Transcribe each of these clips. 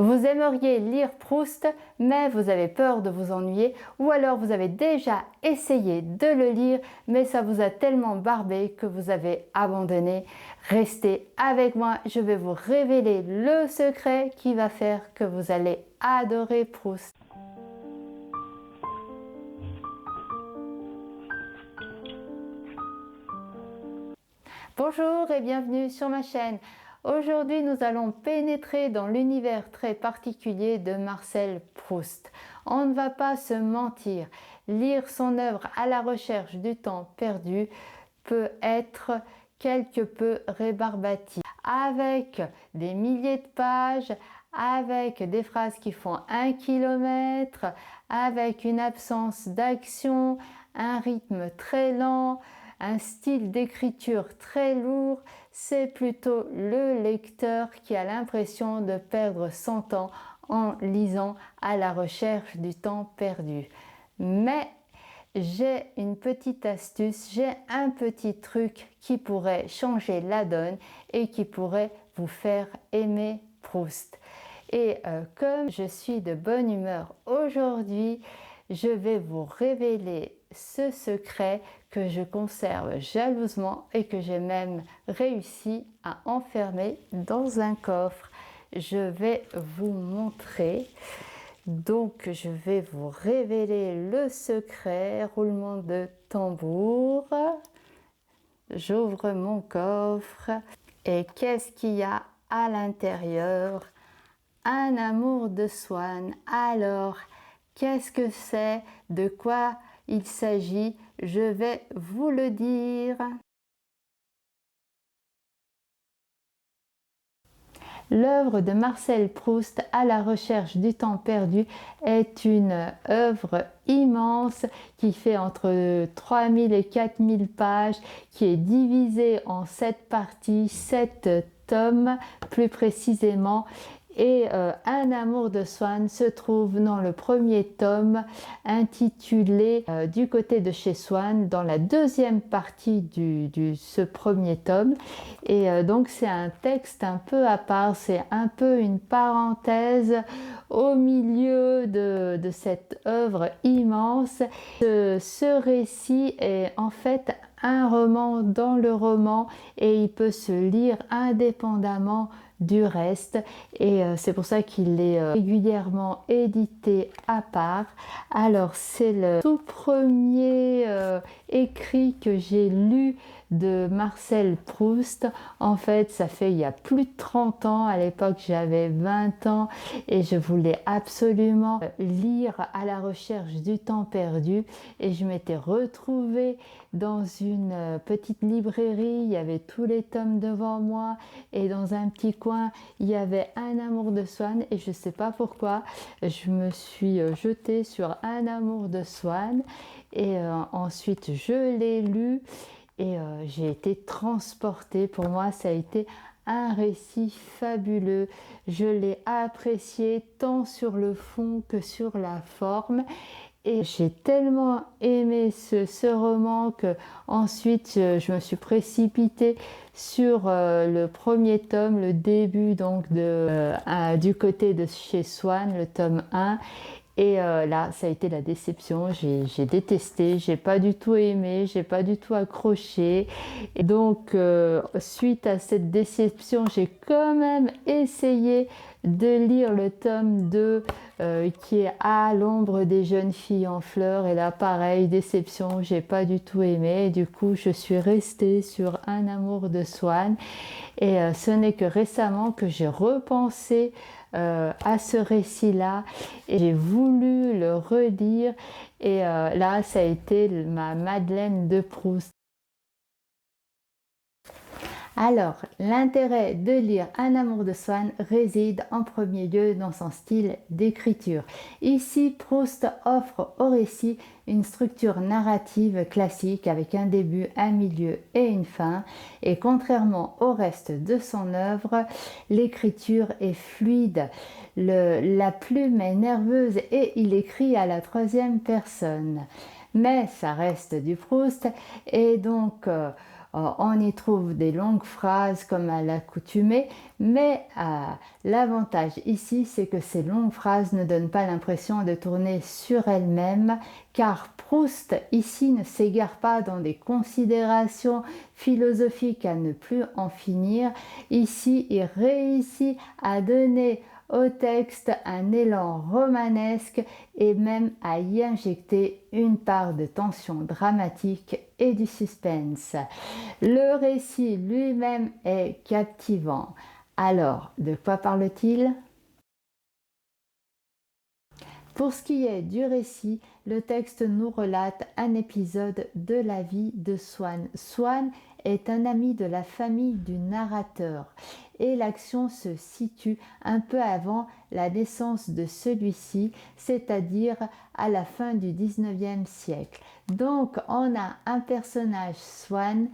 Vous aimeriez lire Proust, mais vous avez peur de vous ennuyer, ou alors vous avez déjà essayé de le lire, mais ça vous a tellement barbé que vous avez abandonné. Restez avec moi, je vais vous révéler le secret qui va faire que vous allez adorer Proust. Bonjour et bienvenue sur ma chaîne. Aujourd'hui, nous allons pénétrer dans l'univers très particulier de Marcel Proust. On ne va pas se mentir, lire son œuvre à la recherche du temps perdu peut être quelque peu rébarbatif. Avec des milliers de pages, avec des phrases qui font 1 kilomètre, avec une absence d'action, un rythme très lent, un style d'écriture très lourd, c'est plutôt le lecteur qui a l'impression de perdre son temps en lisant à la recherche du temps perdu. Mais j'ai une petite astuce, j'ai un petit truc qui pourrait changer la donne et qui pourrait vous faire aimer Proust. Et comme je suis de bonne humeur aujourd'hui, je vais vous révéler ce secret que je conserve jalousement et que j'ai même réussi à enfermer dans un coffre. Je vais vous montrer. Donc, je vais vous révéler le secret. Roulement de tambour. J'ouvre mon coffre. Et qu'est-ce qu'il y a à l'intérieur? Un amour de Swann. Alors, qu'est-ce que c'est? De quoi il s'agit? Je vais vous le dire. L'œuvre de Marcel Proust, À la recherche du temps perdu, est une œuvre immense qui fait entre 3000 et 4000 pages, qui est divisée en 7 parties, 7 tomes plus précisément. Et Un amour de Swann se trouve dans le premier tome intitulé Du côté de chez Swann, dans la deuxième partie de ce premier tome. Et donc c'est un texte un peu à part, c'est un peu une parenthèse au milieu de cette œuvre immense. Ce récit est en fait un roman dans le roman et il peut se lire indépendamment du reste, et c'est pour ça qu'il est régulièrement édité à part. Alors c'est le tout premier écrit que j'ai lu de Marcel Proust. En fait, ça fait il y a plus de 30 ans. À l'époque, j'avais 20 ans et je voulais absolument lire À la recherche du temps perdu, et je m'étais retrouvée dans une petite librairie. Il y avait tous les tomes devant moi, et dans un petit coin il y avait Un amour de Swann, et je ne sais pas pourquoi je me suis jetée sur Un amour de Swann, et ensuite je l'ai lu et j'ai été transportée. Pour moi, ça a été un récit fabuleux. Je l'ai apprécié tant sur le fond que sur la forme. Et j'ai tellement aimé ce roman que ensuite je me suis précipitée sur le premier tome, le début donc du côté de chez Swann, le tome 1. Et là, ça a été la déception. J'ai détesté, j'ai pas du tout aimé, j'ai pas du tout accroché. Et donc, suite à cette déception, j'ai quand même essayé de lire le tome 2 qui est À l'ombre des jeunes filles en fleurs. Et là, pareil, déception, j'ai pas du tout aimé. Et du coup, je suis restée sur Un amour de Swann. Et ce n'est que récemment que j'ai repensé à ce récit-là, et j'ai voulu le redire, et là ça a été ma Madeleine de Proust. Alors, l'intérêt de lire Un amour de Swann réside en premier lieu dans son style d'écriture. Ici, Proust offre au récit une structure narrative classique avec un début, un milieu et une fin. Et contrairement au reste de son œuvre, l'écriture est fluide. La plume est nerveuse et il écrit à la troisième personne. Mais ça reste du Proust, et donc on y trouve des longues phrases comme à l'accoutumée, Mais l'avantage ici, c'est que ces longues phrases ne donnent pas l'impression de tourner sur elles-mêmes, car Proust ici ne s'égare pas dans des considérations philosophiques à ne plus en finir. Ici, il réussit à donner au texte un élan romanesque et même à y injecter une part de tension dramatique et du suspense. Le récit lui-même est captivant. Alors, de quoi parle-t-il? Pour ce qui est du récit, le texte nous relate un épisode de la vie de Swann. Swann est un ami de la famille du narrateur et l'action se situe un peu avant la naissance de celui-ci, c'est-à-dire à la fin du 19e siècle. Donc on a un personnage Swann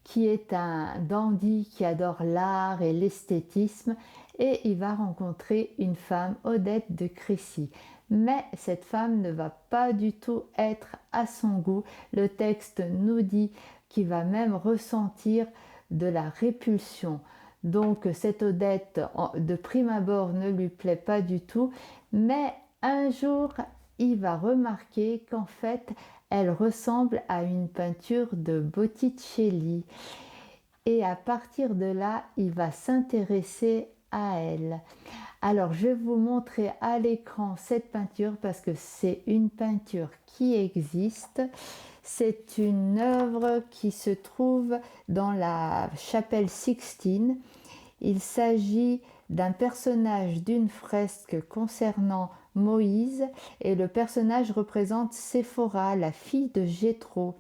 qui est un dandy qui adore l'art et l'esthétisme et il va rencontrer une femme, Odette de Crécy. Mais cette femme ne va pas du tout être à son goût. Le texte nous dit qu'il va même ressentir de la répulsion. Donc cette Odette, de prime abord, ne lui plaît pas du tout. Mais un jour, il va remarquer qu'en fait, elle ressemble à une peinture de Botticelli. Et à partir de là, il va s'intéresser à elle. Alors, je vais vous montrer à l'écran cette peinture parce que c'est une peinture qui existe. C'est une œuvre qui se trouve dans la chapelle Sixtine. Il s'agit d'un personnage d'une fresque concernant Moïse et le personnage représente Séphora, la fille de Jéthro.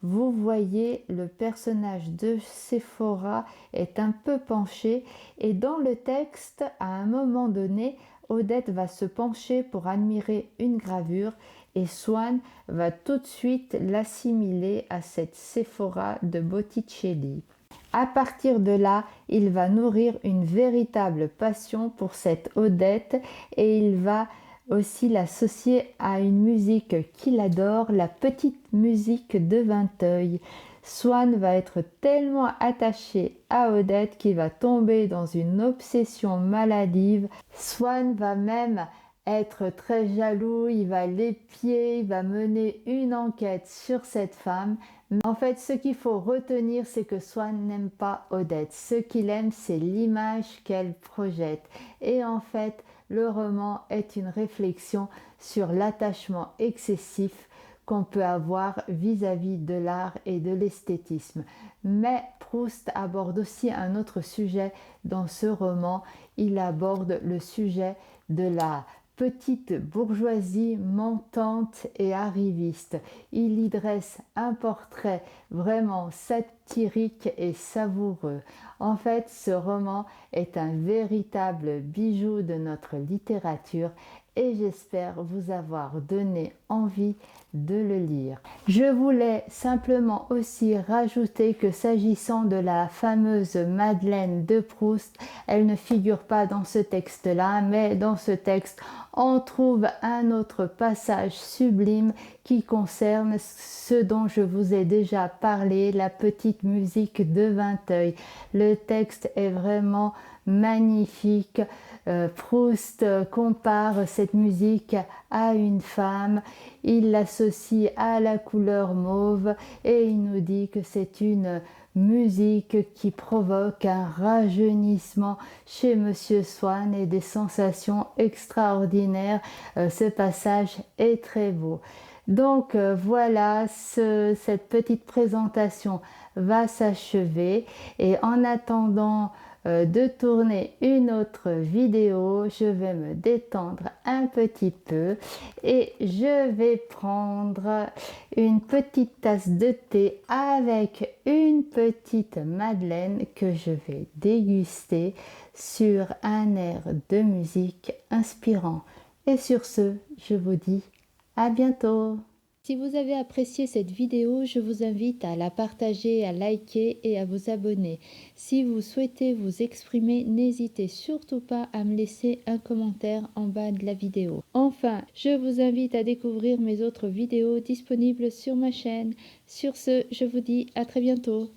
Vous voyez, le personnage de Séphora est un peu penché et dans le texte, à un moment donné, Odette va se pencher pour admirer une gravure et Swann va tout de suite l'assimiler à cette Séphora de Botticelli. À partir de là, il va nourrir une véritable passion pour cette Odette et il va aussi l'associer à une musique qu'il adore, la petite musique de Vinteuil. Swann va être tellement attaché à Odette qu'il va tomber dans une obsession maladive. Swann va même être très jaloux, il va l'épier, il va mener une enquête sur cette femme. En fait, ce qu'il faut retenir, c'est que Swann n'aime pas Odette. Ce qu'il aime, c'est l'image qu'elle projette. Et en fait, le roman est une réflexion sur l'attachement excessif qu'on peut avoir vis-à-vis de l'art et de l'esthétisme. Mais Proust aborde aussi un autre sujet dans ce roman. Il aborde le sujet de la petite bourgeoisie montante et arriviste. Il y dresse un portrait vraiment satirique et savoureux. En fait, ce roman est un véritable bijou de notre littérature et j'espère vous avoir donné envie de le lire. Je voulais simplement aussi rajouter que s'agissant de la fameuse Madeleine de Proust, elle ne figure pas dans ce texte-là, mais dans ce texte, on trouve un autre passage sublime qui concerne ce dont je vous ai déjà parlé, la petite musique de Vinteuil. Le texte est vraiment magnifique. Proust compare cette musique à une femme, il l'associe à la couleur mauve et il nous dit que c'est une musique qui provoque un rajeunissement chez Monsieur Swann et des sensations extraordinaires. Ce passage est très beau. Donc voilà, cette petite présentation va s'achever et en attendant de tourner une autre vidéo, je vais me détendre un petit peu et je vais prendre une petite tasse de thé avec une petite madeleine que je vais déguster sur un air de musique inspirant. Et sur ce, je vous dis à bientôt. Si vous avez apprécié cette vidéo, je vous invite à la partager, à liker et à vous abonner. Si vous souhaitez vous exprimer, n'hésitez surtout pas à me laisser un commentaire en bas de la vidéo. Enfin, je vous invite à découvrir mes autres vidéos disponibles sur ma chaîne. Sur ce, je vous dis à très bientôt.